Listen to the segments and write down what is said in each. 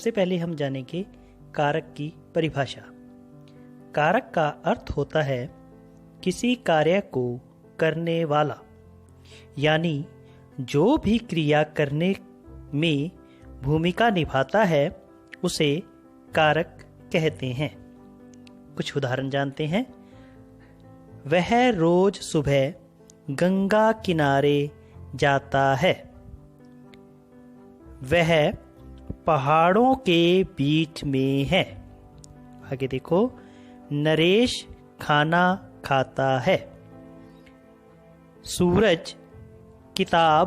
सबसे पहले हम जानेंगे कारक की परिभाषा। कारक का अर्थ होता है किसी कार्य को करने वाला, यानी जो भी क्रिया करने में भूमिका निभाता है उसे कारक कहते हैं। कुछ उदाहरण जानते हैं। वह रोज सुबह गंगा किनारे जाता है। वह पहाड़ों के बीच में है। आगे देखो, नरेश खाना खाता है। सूरज किताब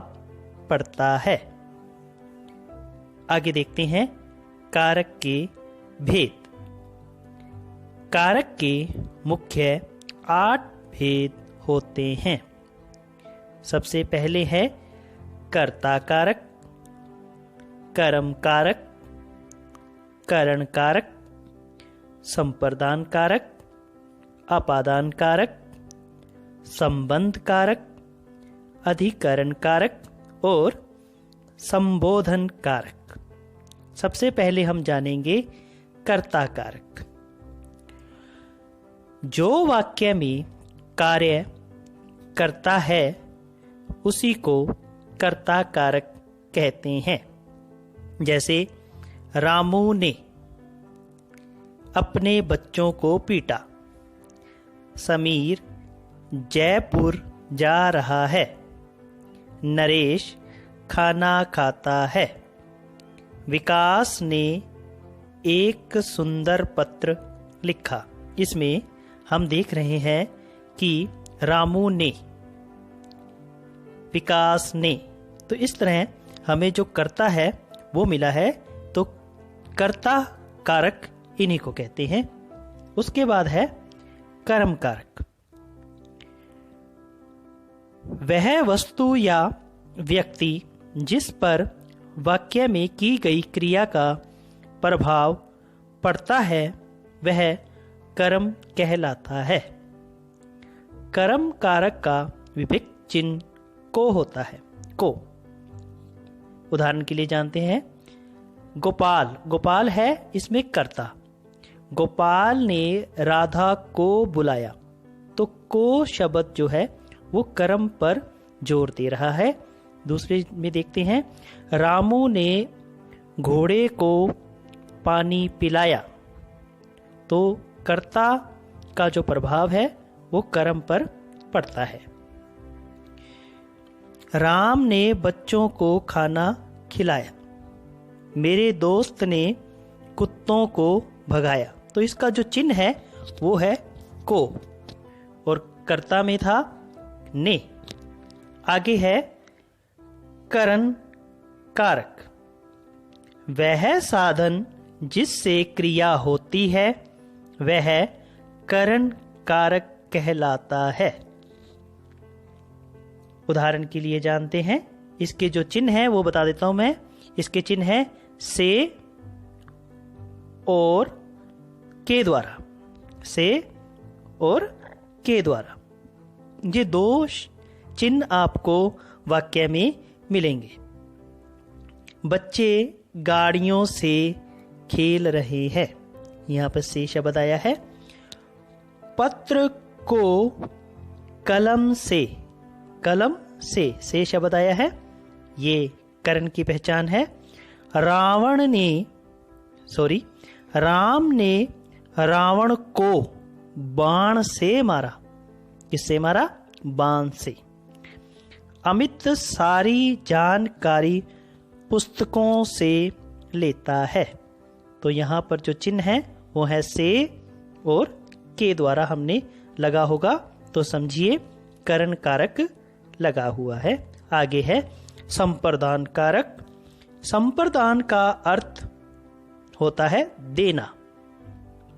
पढ़ता है। आगे देखते हैं कारक के भेद। कारक के मुख्य 8 भेद होते हैं। सबसे पहले है कर्ता कारक, कर्म कारक, करण कारक, संप्रदान कारक, अपादान कारक, संबंध कारक, अधिकरण कारक और संबोधन कारक। सबसे पहले हम जानेंगे कर्ता कारक। जो वाक्य में कार्य करता है उसी को कर्ता कारक कहते हैं। जैसे रामू ने अपने बच्चों को पीटा। समीर जयपुर जा रहा है। नरेश खाना खाता है। विकास ने एक सुंदर पत्र लिखा। इसमें हम देख रहे हैं कि रामू ने, विकास ने, तो इस तरह हमें जो कर्ता है वो मिला है, तो कर्ता कारक इन्हीं को कहते हैं। उसके बाद है कर्म कारक। वह वस्तु या व्यक्ति जिस पर वाक्य में की गई क्रिया का प्रभाव पड़ता है वह कर्म कहलाता है। कर्म कारक का विभक्त चिन्ह को होता है। को उदाहरण के लिए जानते हैं। गोपाल, गोपाल है इसमें कर्ता। गोपाल ने राधा को बुलाया, तो को शब्द जो है वो कर्म पर जोर दे रहा है। दूसरे में देखते हैं, रामू ने घोड़े को पानी पिलाया, तो कर्ता का जो प्रभाव है वो कर्म पर पड़ता है। राम ने बच्चों को खाना खिलाया। मेरे दोस्त ने कुत्तों को भगाया, तो इसका जो चिन्ह है वो है को, और कर्ता में था ने। आगे है करण कारक। वह साधन जिससे क्रिया होती है वह करण कारक कहलाता है। उदाहरण के लिए जानते हैं। इसके जो चिन्ह है वो बता देता हूं मैं। इसके चिन्ह है से और के द्वारा। से और के द्वारा, ये दो चिन्ह आपको वाक्य में मिलेंगे। बच्चे गाड़ियों से खेल रहे हैं, यहां पर से शब्द आया है। पत्र को कलम से, कलम से शब्द आया है, ये करण की पहचान है। राम ने रावण को बाण से मारा। किससे मारा? बाण से। अमित सारी जानकारी पुस्तकों से लेता है, तो यहां पर जो चिन्ह है वो है से और के द्वारा हमने लगा होगा, तो समझिए करण कारक लगा हुआ है। आगे है संप्रदान कारक। संप्रदान का अर्थ होता है देना,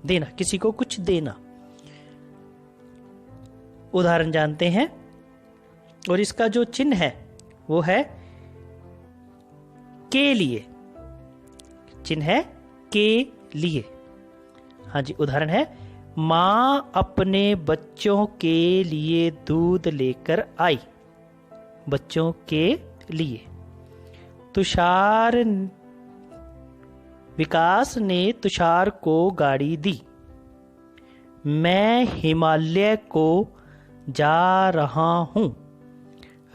देना, किसी को कुछ देना। उदाहरण जानते हैं, और इसका जो चिन्ह है वो है के लिए। चिन्ह है के लिए। हाँ जी, उदाहरण है, माँ अपने बच्चों के लिए दूध लेकर आई। बच्चों के लिए। तुषार विकास ने तुषार को गाड़ी दी। मैं हिमालय को जा रहा हूं।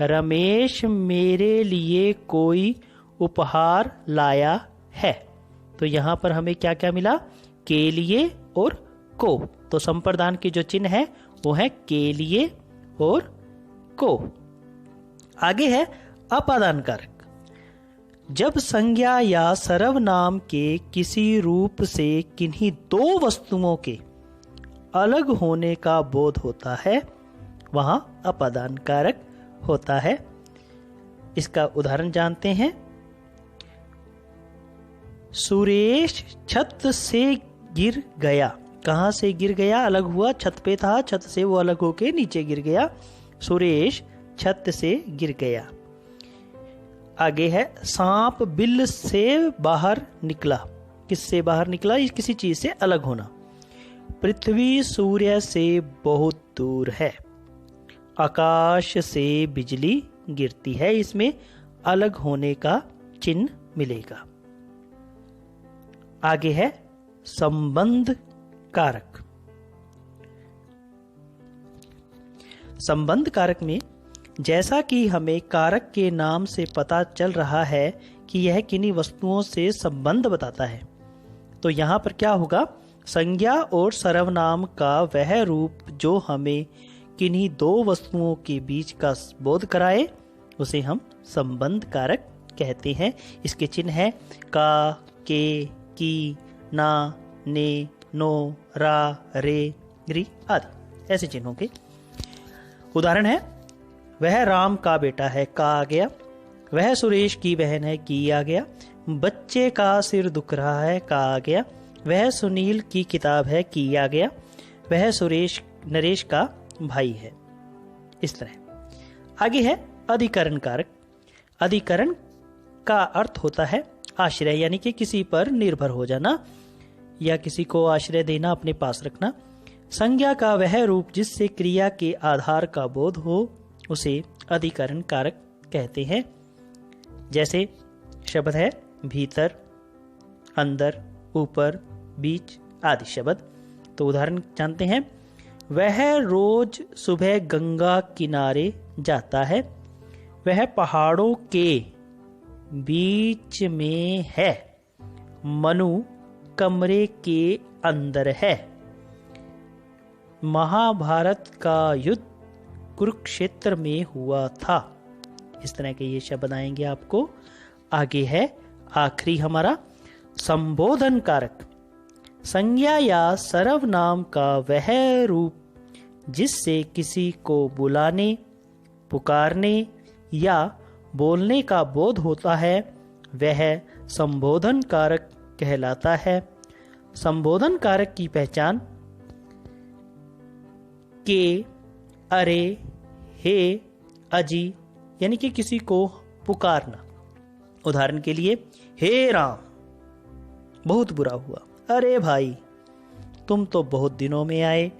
रमेश मेरे लिए कोई उपहार लाया है। तो यहां पर हमें क्या क्या मिला? के लिए और को। तो संप्रदान के जो चिन्ह है वो है के लिए और को। आगे है अपादान कारक। जब संज्ञा या सर्वनाम के किसी रूप से किन्हीं दो वस्तुओं के अलग होने का बोध होता है वहां अपादान कारक होता है। इसका उदाहरण जानते हैं। सुरेश छत से गिर गया। कहां से गिर गया? अलग हुआ, छत पे था, छत से वो अलग होके नीचे गिर गया। सुरेश छत से गिर गया। आगे है सांप बिल से बाहर निकला। किससे बाहर निकला? किसी चीज से अलग होना। पृथ्वी सूर्य से बहुत दूर है। आकाश से बिजली गिरती है। इसमें अलग होने का चिन्ह मिलेगा। आगे है संबंध कारक। संबंध कारक में जैसा कि हमें कारक के नाम से पता चल रहा है कि यह किन्हीं वस्तुओं से संबंध बताता है, तो यहां पर क्या होगा? संज्ञा और सर्वनाम का वह रूप जो हमें किन्हीं दो वस्तुओं के बीच का बोध कराए उसे हम संबंध कारक कहते हैं। इसके चिन्ह है का, के, की, ना, ने, नो, रा, रे, री आदि ऐसे चिन्हों के। उदाहरण है वह राम का बेटा है, का आ गया। वह सुरेश की बहन है, की आ गया। बच्चे का सिर दुख रहा है, का आ गया। वह सुनील की किताब है, की आ गया। वह नरेश का भाई है। इस तरह आगे है अधिकरण कारक। अधिकरण का अर्थ होता है आश्रय, यानी कि किसी पर निर्भर हो जाना या किसी को आश्रय देना, अपने पास रखना। संज्ञा का वह रूप जिससे क्रिया के आधार का बोध हो उसे अधिकरण कारक कहते हैं। जैसे शब्द है भीतर, अंदर, ऊपर, बीच आदि शब्द। तो उदाहरण जानते हैं। वह रोज सुबह गंगा किनारे जाता है। वह पहाड़ों के बीच में है। मनु कमरे के अंदर है। महाभारत का युद्ध कुरुक्षेत्र में हुआ था। इस तरह के ये शब्द आएंगे आपको। आगे है आखिरी हमारा संबोधन कारक। संज्ञा या सर्वनाम का वह रूप जिससे किसी को बुलाने, पुकारने या बोलने का बोध होता है वह संबोधन कारक कहलाता है। संबोधन कारक की पहचान के, अरे, हे, अजी यानी कि किसी को पुकारना। उदाहरण के लिए हे राम बहुत बुरा हुआ। अरे भाई तुम तो बहुत दिनों में आए।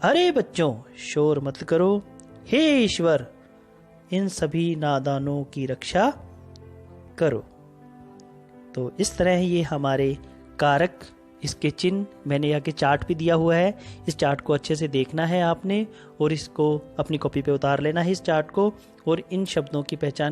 अरे बच्चों शोर मत करो। हे ईश्वर इन सभी नादानों की रक्षा करो। तो इस तरह ये हमारे कारक, इसके चिन्ह मैंने यहाँ के चार्ट भी दिया हुआ है। इस चार्ट को अच्छे से देखना है आपने और इसको अपनी कॉपी पे उतार लेना है इस चार्ट को, और इन शब्दों की पहचान